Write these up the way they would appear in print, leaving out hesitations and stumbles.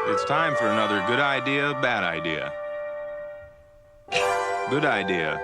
It's time for another good idea, bad idea. Good idea.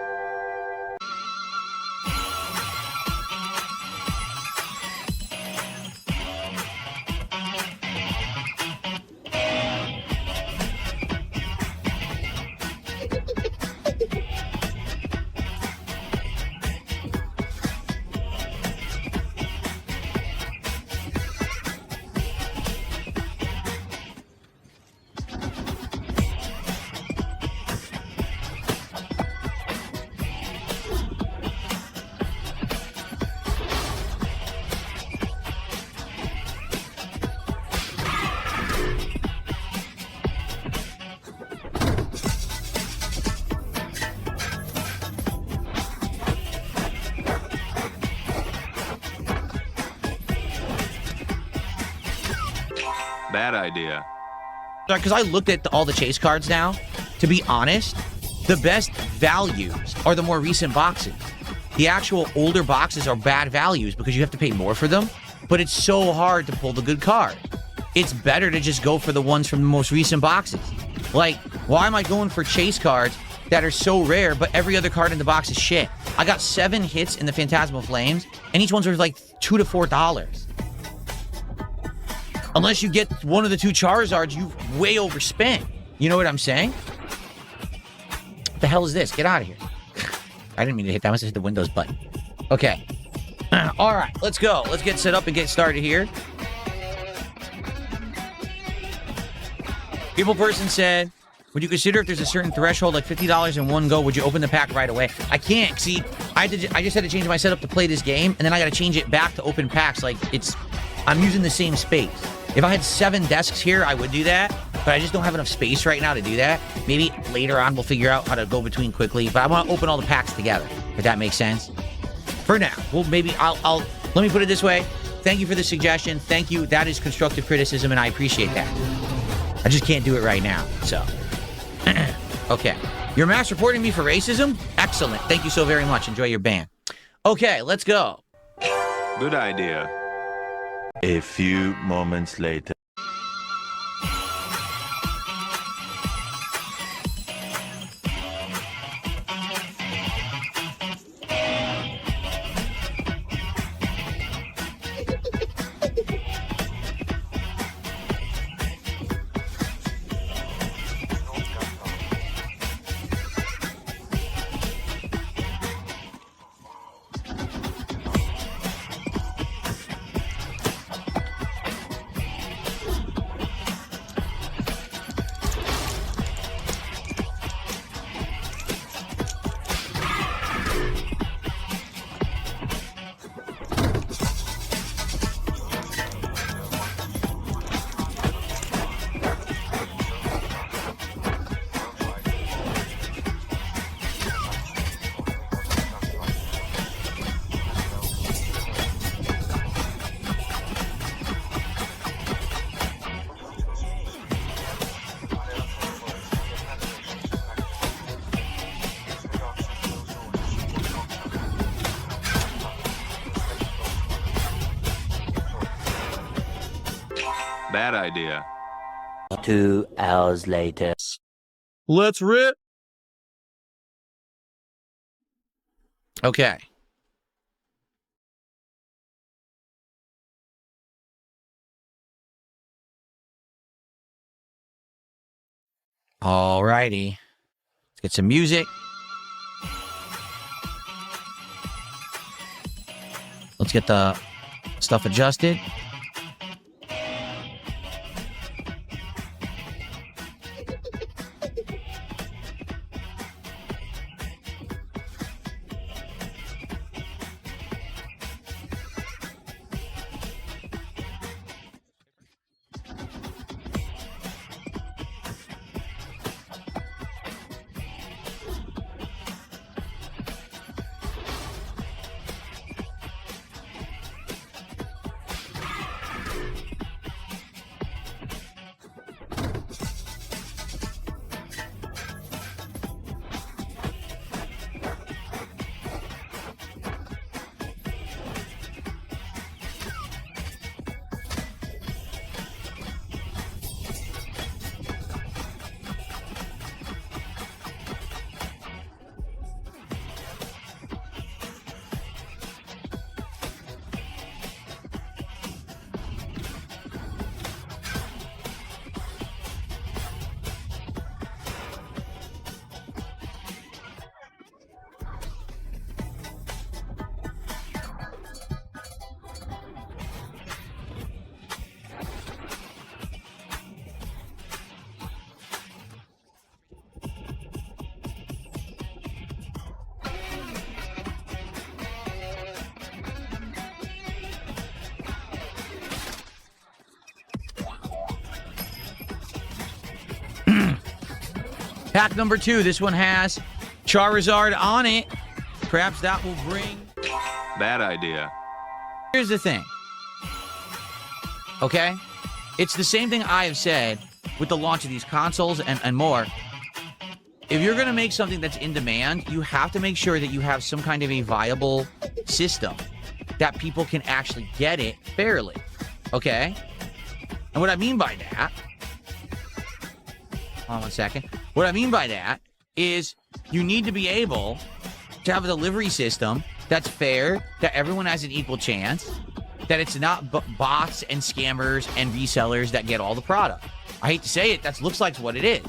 Bad idea. Because I looked at all the chase cards now. To be honest, the best values are the more recent boxes. The actual older boxes are bad values because you have to pay more for them, but it's so hard to pull the good card. It's better to just go for the ones from the most recent boxes. Like, why am I going for chase cards that are so rare, but every other card in the box is shit? I got 7 hits in the Phantasmal Flames, and each one's worth like $2 to $4. Unless you get one of the 2 Charizards, you've way overspent. You know what I'm saying? What the hell is this? Get out of here. I didn't mean to hit that. I must have hit the Windows button. Okay. All right, let's go. Let's get set up and get started here. People person said, would you consider if there's a certain threshold, like $50 in one go, would you open the pack right away? I can't. See, I just had to change my setup to play this game, and then I got to change it back to open packs. Like, I'm using the same space. If I had 7 desks here, I would do that, but I just don't have enough space right now to do that. Maybe later on we'll figure out how to go between quickly, but I want to open all the packs together, if that makes sense. For now, well, maybe let me put it this way. Thank you for the suggestion. Thank you. That is constructive criticism, and I appreciate that. I just can't do it right now, so. Okay. Your mass reporting me for racism? Excellent. Thank you so very much. Enjoy your ban. Okay, let's go. Good idea. A few moments later. Bad idea. 2 hours later. Let's rip. Okay. Alrighty. Let's get some music. Let's get the stuff adjusted. Pack number 2. This one has Charizard on it. Perhaps that will bring... Bad idea. Here's the thing. Okay? It's the same thing I have said with the launch of these consoles and more. If you're going to make something that's in demand, you have to make sure that you have some kind of a viable system that people can actually get it fairly. Okay? And what I mean by that... Hold on 1 second. What I mean by that is you need to be able to have a delivery system that's fair, that everyone has an equal chance, that it's not bots and scammers and resellers that get all the product. I hate to say it, that looks like what it is.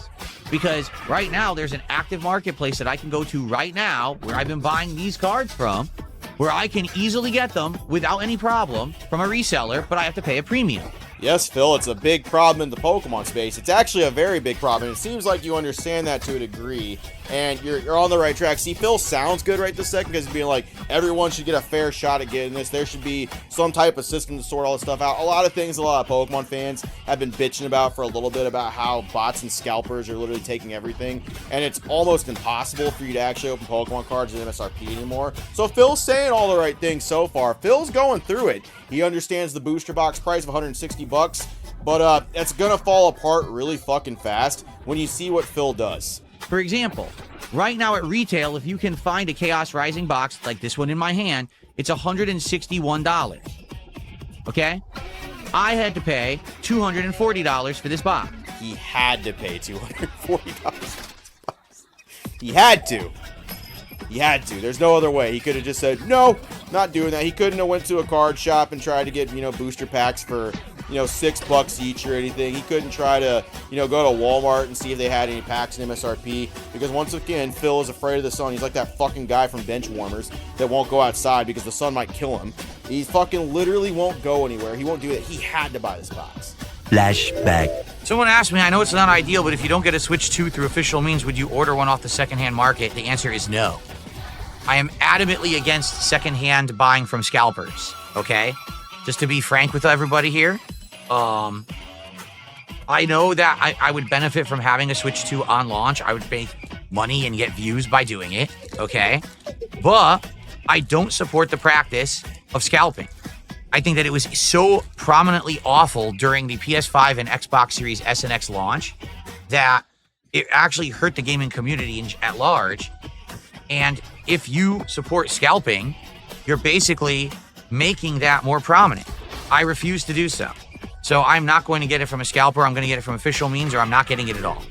Because right now, there's an active marketplace that I can go to right now, where I've been buying these cards from, where I can easily get them without any problem from a reseller, but I have to pay a premium. Yes, Phil, it's a big problem in the Pokemon space. It's actually a very big problem, and it seems like you understand that to a degree, and you're on the right track. See, Phil sounds good right this second because he's being like, everyone should get a fair shot at getting this. There should be some type of system to sort all this stuff out. A lot of things a lot of Pokemon fans have been bitching about for a little bit, about how bots and scalpers are literally taking everything, and it's almost impossible for you to actually open Pokemon cards in MSRP anymore. So Phil's saying all the right things so far. Phil's going through it. He understands the booster box price of $160, but it's gonna fall apart really fucking fast when you see what Phil does. For example, right now at retail, if you can find a Chaos Rising box like this one in my hand, it's $161. Okay? I had to pay $240 for this box. He had to pay $240 for this box. He had to. He had to. There's no other way. He could have just said, no, not doing that. He couldn't have went to a card shop and tried to get, booster packs for, $6 each or anything. He couldn't try to, go to Walmart and see if they had any packs in MSRP. Because once again, Phil is afraid of the sun. He's like that fucking guy from Bench Warmers that won't go outside because the sun might kill him. He fucking literally won't go anywhere. He won't do that. He had to buy this box. Flashback. Someone asked me, I know it's not ideal, but if you don't get a Switch 2 through official means, would you order one off the secondhand market? The answer is no. I am adamantly against secondhand buying from scalpers, okay? Just to be frank with everybody here. I know that I would benefit from having a Switch 2 on launch. I would make money and get views by doing it, okay? But I don't support the practice of scalping. I think that it was so prominently awful during the PS5 and Xbox Series S and X launch that it actually hurt the gaming community at large. And if you support scalping, you're basically making that more prominent. I refuse to do so. So I'm not going to get it from a scalper. I'm going to get it from official means, or I'm not getting it at all.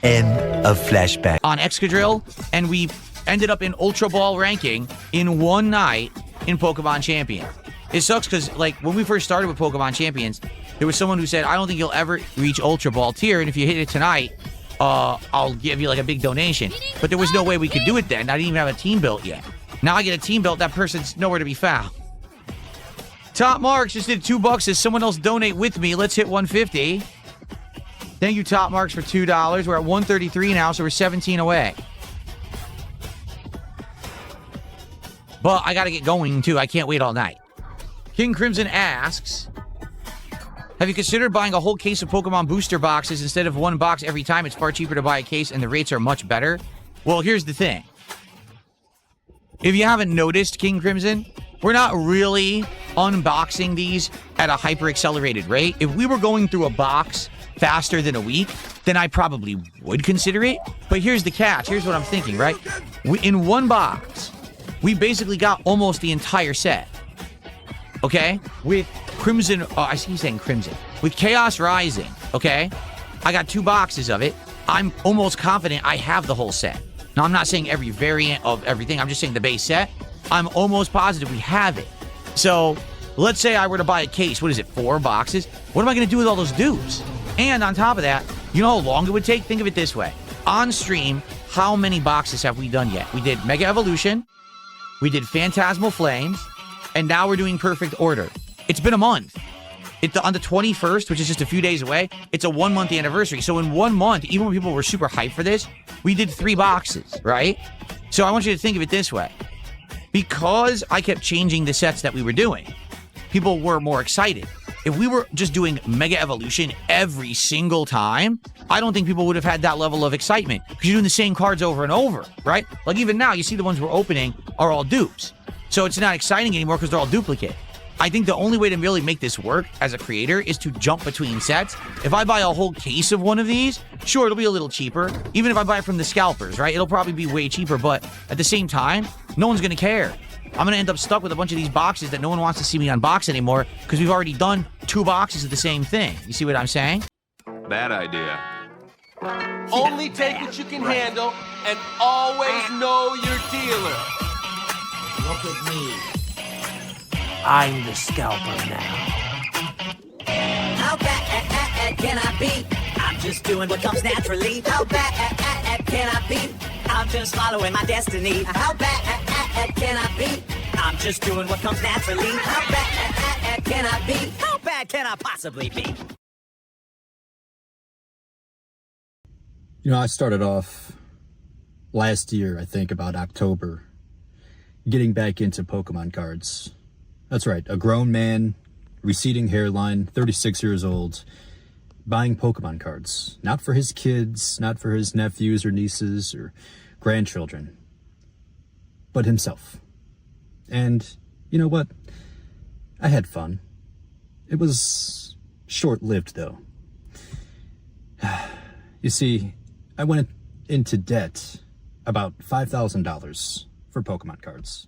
End of flashback. On Excadrill, and we ended up in Ultra Ball ranking in one night in Pokemon Champions. It sucks because, when we first started with Pokemon Champions, there was someone who said, I don't think you'll ever reach Ultra Ball tier, and if you hit it tonight, I'll give you a big donation. But there was no way we could do it then. I didn't even have a team built yet. Now I get a team built, that person's nowhere to be found. Top Marks just did $2. As someone else donate with me, let's hit 150. Thank you, Top Marks, for $2. We're at 133 now, so we're 17 away. But I gotta get going too. I can't wait all night. King Crimson asks, have you considered buying a whole case of Pokemon booster boxes instead of one box every time? It's far cheaper to buy a case and the rates are much better. Well, here's the thing. If you haven't noticed, King Crimson, we're not really unboxing these at a hyper-accelerated rate. If we were going through a box faster than a week, then I probably would consider it. But here's the catch. Here's what I'm thinking, right? In one box, we basically got almost the entire set. Okay? With Crimson... Oh, I see you saying Crimson. With Chaos Rising, okay? I got 2 boxes of it. I'm almost confident I have the whole set. Now, I'm not saying every variant of everything. I'm just saying the base set. I'm almost positive we have it. So, let's say I were to buy a case. What is it, 4 boxes? What am I going to do with all those dudes? And on top of that, you know how long it would take? Think of it this way. On stream, how many boxes have we done yet? We did Mega Evolution. We did Phantasmal Flames. And now we're doing Perfect Order. It's been a month. On the 21st, which is just a few days away, it's a 1-month anniversary. So in 1 month, even when people were super hyped for this, we did 3 boxes, right? So I want you to think of it this way. Because I kept changing the sets that we were doing, people were more excited. if we were just doing Mega Evolution every single time, I don't think people would have had that level of excitement because you're doing the same cards over and over, right? Like even now, you see the ones we're opening are all dupes. So it's not exciting anymore because they're all duplicate. I think the only way to really make this work as a creator is to jump between sets. If I buy a whole case of one of these, sure, it'll be a little cheaper. Even if I buy it from the scalpers, right? It'll probably be way cheaper, but at the same time, no one's going to care. I'm going to end up stuck with a bunch of these boxes that no one wants to see me unbox anymore because we've already done 2 boxes of the same thing. You see what I'm saying? Bad idea. Only take what you can handle and always know your dealer. Look at me. I'm the scalper now. How bad can I be? I'm just doing what comes naturally. How bad can I be? I'm just following my destiny. How bad can I be? I'm just doing what comes naturally. How bad can I be? How bad can I possibly be? You know, I started off last year, I think about October, getting back into Pokemon cards. That's right, a grown man, receding hairline, 36 years old, buying Pokemon cards. Not for his kids, not for his nephews or nieces or grandchildren, but himself. And you know what? I had fun. It was short-lived, though. You see, I went into debt about $5,000 for Pokemon cards.